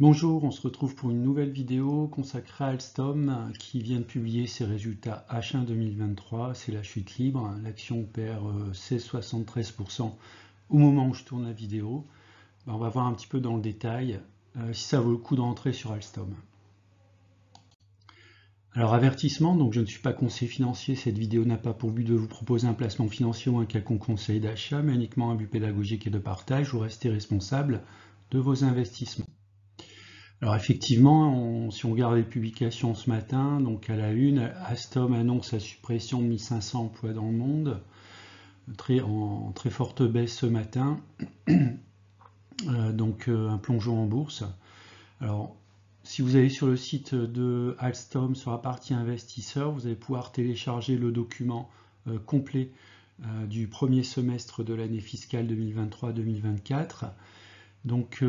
Bonjour, on se retrouve pour une nouvelle vidéo consacrée à Alstom qui vient de publier ses résultats H1 2023. C'est la chute libre, l'action perd 16,73% au moment où je tourne la vidéo. On va voir un petit peu dans le détail si ça vaut le coup de rentrer sur Alstom. Alors avertissement, donc je ne suis pas conseiller financier, cette vidéo n'a pas pour but de vous proposer un placement financier ou un quelconque conseil d'achat, mais uniquement un but pédagogique et de partage. Vous restez responsable de vos investissements. Alors effectivement, si on regarde les publications ce matin, donc à la une, Alstom annonce la suppression de 1500 emplois dans le monde, en très forte baisse ce matin, un plongeon en bourse. Alors si vous allez sur le site de Alstom, sur la partie investisseurs, vous allez pouvoir télécharger le document complet du premier semestre de l'année fiscale 2023-2024. Donc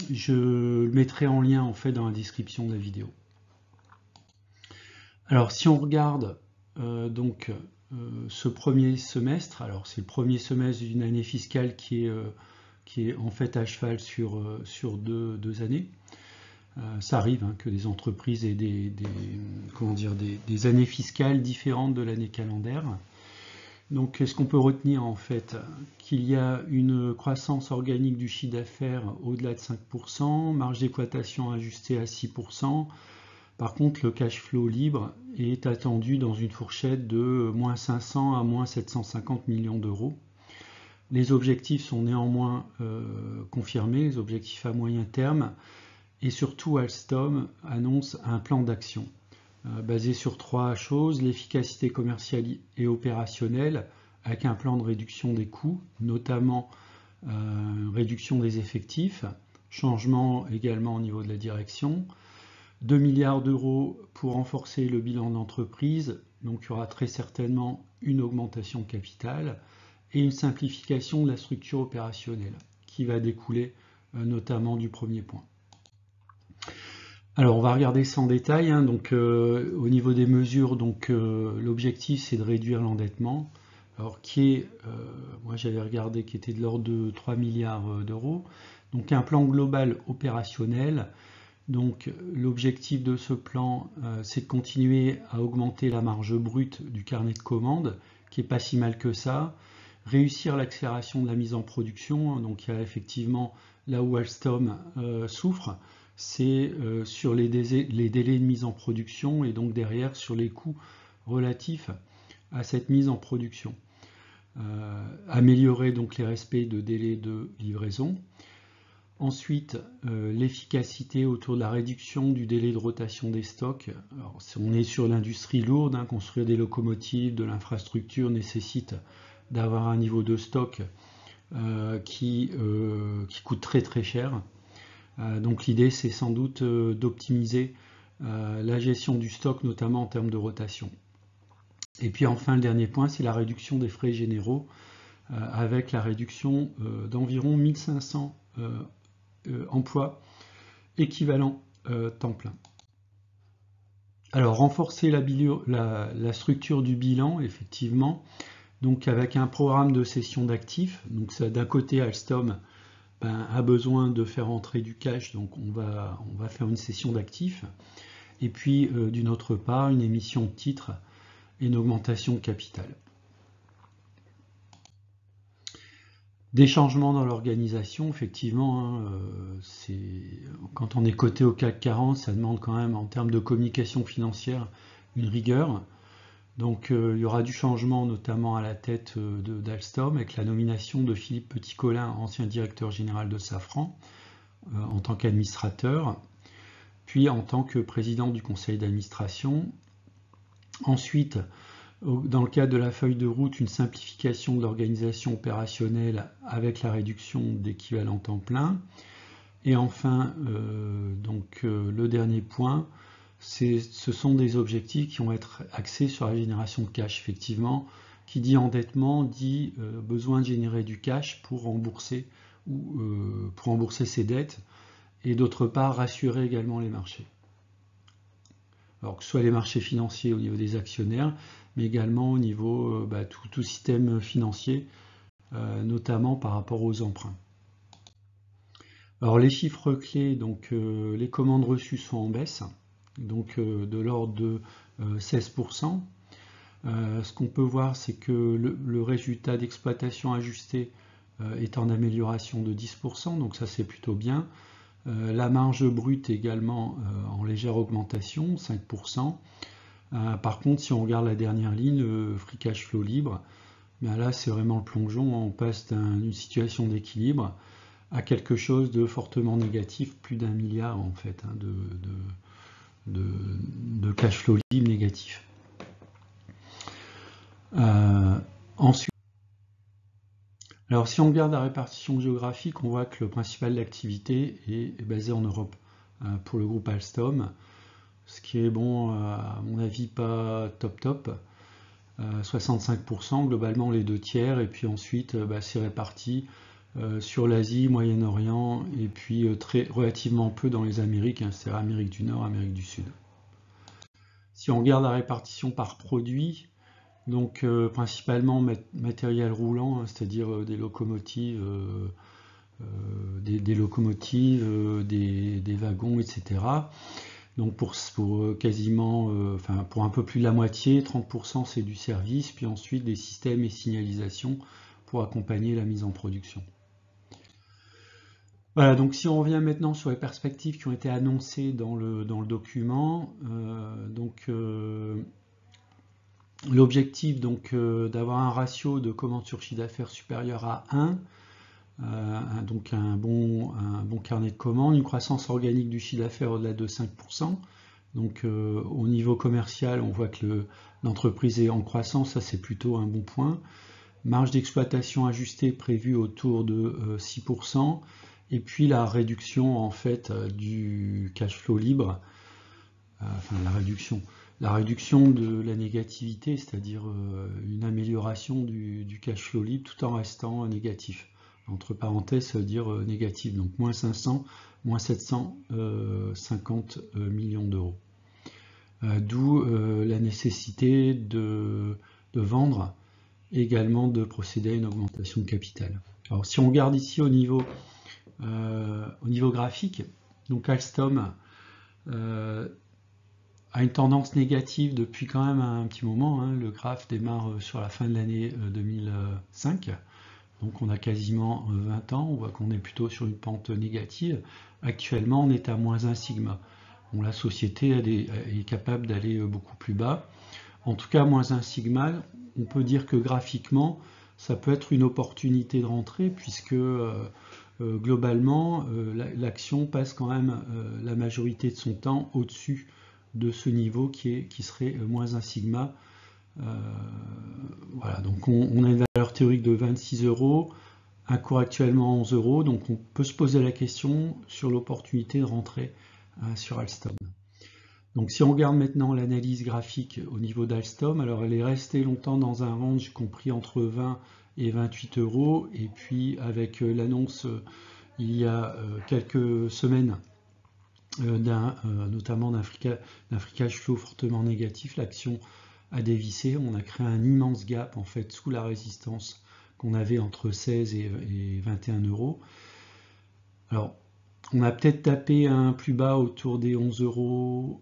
je le mettrai en lien en fait dans la description de la vidéo. Alors si on regarde ce premier semestre, alors c'est le premier semestre d'une année fiscale qui est en fait à cheval sur deux années. Ça arrive que des entreprises aient des années fiscales différentes de l'année calendaire. Donc, ce qu'on peut retenir en fait, qu'il y a une croissance organique du chiffre d'affaires au-delà de 5%, marge d'exploitation ajustée à 6%. Par contre, le cash flow libre est attendu dans une fourchette de moins 500 à moins 750 millions d'euros. Les objectifs sont néanmoins confirmés, les objectifs à moyen terme, et surtout Alstom annonce un plan d'action basé sur trois choses: l'efficacité commerciale et opérationnelle, avec un plan de réduction des coûts, notamment réduction des effectifs, changement également au niveau de la direction, 2 milliards d'euros pour renforcer le bilan d'entreprise, donc il y aura très certainement une augmentation de capital, et une simplification de la structure opérationnelle, qui va découler notamment du premier point. Alors on va regarder ça en détail, au niveau des mesures, l'objectif c'est de réduire l'endettement, alors moi j'avais regardé, qui était de l'ordre de 3 milliards d'euros, donc un plan global opérationnel. Donc l'objectif de ce plan c'est de continuer à augmenter la marge brute du carnet de commandes, qui est pas si mal que ça, réussir l'accélération de la mise en production, donc il y a effectivement là où Alstom souffre, c'est sur les délais de mise en production, et donc derrière sur les coûts relatifs à cette mise en production. Améliorer donc les respects de délais de livraison. Ensuite, l'efficacité autour de la réduction du délai de rotation des stocks. Alors, si on est sur l'industrie lourde, construire des locomotives, de l'infrastructure nécessite d'avoir un niveau de stock qui coûte très très cher. Donc l'idée c'est sans doute d'optimiser la gestion du stock, notamment en termes de rotation. Et puis enfin le dernier point, c'est la réduction des frais généraux, avec la réduction d'environ 1500 emplois équivalents temps plein. Alors renforcer la structure du bilan, effectivement, donc avec un programme de cession d'actifs. Donc d'un côté Alstom a besoin de faire entrer du cash, donc on va faire une cession d'actifs, et puis d'une autre part une émission de titres et une augmentation de capital. Des changements dans l'organisation, effectivement, quand on est coté au CAC 40, ça demande quand même en termes de communication financière une rigueur. Donc il y aura du changement, notamment à la tête d'Alstom, avec la nomination de Philippe Petit-Colin, ancien directeur général de Safran, en tant qu'administrateur, puis en tant que président du conseil d'administration. Ensuite, dans le cadre de la feuille de route, une simplification de l'organisation opérationnelle avec la réduction d'équivalent temps plein. Et enfin, le dernier point, ce sont des objectifs qui vont être axés sur la génération de cash. Effectivement, qui dit endettement dit besoin de générer du cash pour rembourser ses dettes, et d'autre part rassurer également les marchés. Alors que ce soit les marchés financiers au niveau des actionnaires, mais également au niveau tout système financier, notamment par rapport aux emprunts. Alors les chiffres clés, donc les commandes reçues sont en baisse, donc de l'ordre de 16%. Ce qu'on peut voir, c'est que le résultat d'exploitation ajusté est en amélioration de 10%, donc ça c'est plutôt bien. La marge brute également en légère augmentation, 5%. Par contre, si on regarde la dernière ligne, le free cash flow libre, bien là c'est vraiment le plongeon, on passe d'une situation d'équilibre à quelque chose de fortement négatif, plus d'1 milliard en fait hein, de cash flow libre négatif. Ensuite, alors si on regarde la répartition géographique, on voit que le principal d'activité est basé en Europe pour le groupe Alstom, ce qui est bon à mon avis pas top. 65% globalement les 2/3 et puis ensuite c'est réparti sur l'Asie, Moyen-Orient et puis relativement peu dans les Amériques, hein, c'est-à-dire Amérique du Nord, Amérique du Sud. Si on regarde la répartition par produit, donc principalement matériel roulant, hein, c'est-à-dire des locomotives, des wagons, etc. Donc pour quasiment, enfin pour un peu plus de la moitié, 30% c'est du service, puis ensuite des systèmes et signalisations pour accompagner la mise en production. Voilà, donc si on revient maintenant sur les perspectives qui ont été annoncées dans le document, l'objectif d'avoir un ratio de commandes sur chiffre d'affaires supérieur à 1, donc un bon carnet de commandes, une croissance organique du chiffre d'affaires au-delà de 5%. Donc au niveau commercial, on voit que l'entreprise est en croissance, ça c'est plutôt un bon point. Marge d'exploitation ajustée prévue autour de 6%. Et puis la réduction en fait du cash flow libre, enfin la réduction de la négativité, c'est-à-dire une amélioration du cash flow libre tout en restant négatif. Entre parenthèses, ça veut dire négatif, donc moins 500, moins 750 millions d'euros. D'où la nécessité de vendre, également de procéder à une augmentation de capital. Alors si on regarde ici au niveau graphique, donc Alstom a une tendance négative depuis quand même un petit moment, hein. Le graphe démarre sur la fin de l'année 2005, donc on a quasiment 20 ans, on voit qu'on est plutôt sur une pente négative. Actuellement on est à moins 1 sigma. Bon, la société est capable d'aller beaucoup plus bas. En tout cas, moins 1 sigma, on peut dire que graphiquement, ça peut être une opportunité de rentrée puisque globalement, l'action passe quand même la majorité de son temps au-dessus de ce niveau qui serait moins 1 sigma. Voilà, donc on a une valeur théorique de 26 €, un cours actuellement 11 €, donc on peut se poser la question sur l'opportunité de rentrer sur Alstom. Donc si on regarde maintenant l'analyse graphique au niveau d'Alstom, alors elle est restée longtemps dans un range compris entre 20 et 28 €, et puis avec l'annonce il y a quelques semaines notamment d'un free cash flow fortement négatif, l'action a dévissé, on a créé un immense gap en fait sous la résistance qu'on avait entre 16 et 21 €. Alors on a peut-être tapé un plus bas autour des 11 €,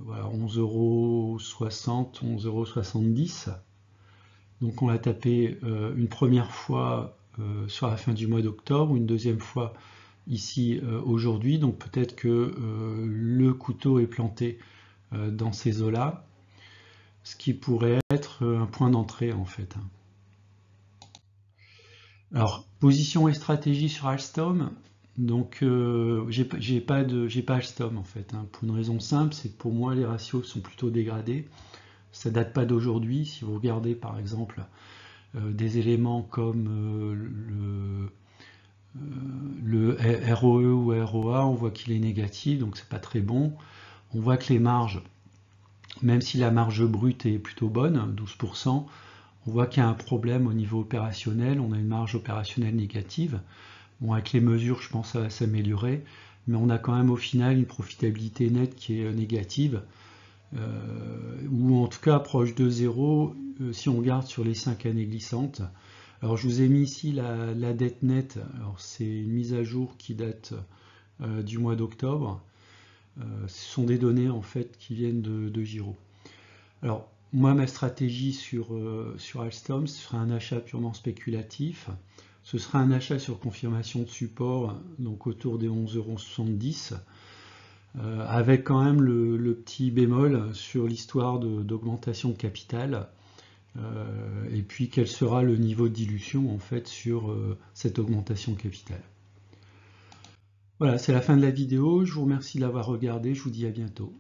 voilà, 11,60 €, 11,70 €. Donc on l'a tapé une première fois sur la fin du mois d'octobre, une deuxième fois ici aujourd'hui, donc peut-être que le couteau est planté dans ces eaux-là, ce qui pourrait être un point d'entrée en fait. Alors, position et stratégie sur Alstom, donc j'ai pas Alstom en fait, hein, pour une raison simple, c'est que pour moi les ratios sont plutôt dégradés, ça date pas d'aujourd'hui. Si vous regardez par exemple des éléments comme le ROE ou ROA, on voit qu'il est négatif, donc c'est pas très bon. On voit que les marges, même si la marge brute est plutôt bonne, 12%, on voit qu'il y a un problème au niveau opérationnel, on a une marge opérationnelle négative. Bon, avec les mesures, je pense que ça va s'améliorer, mais on a quand même au final une profitabilité nette qui est négative, ou en tout cas proche de zéro si on regarde sur les 5 années glissantes. Alors je vous ai mis ici la dette nette. Alors c'est une mise à jour qui date du mois d'octobre. Ce sont des données en fait qui viennent de Giro. Alors moi ma stratégie sur Alstom, ce sera un achat purement spéculatif. Ce sera un achat sur confirmation de support, donc autour des 11,70 €, avec quand même le petit bémol sur l'histoire d'augmentation de capital. Et puis quel sera le niveau de dilution en fait sur cette augmentation de capital. Voilà, c'est la fin de la vidéo. Je vous remercie de l'avoir regardé. Je vous dis à bientôt.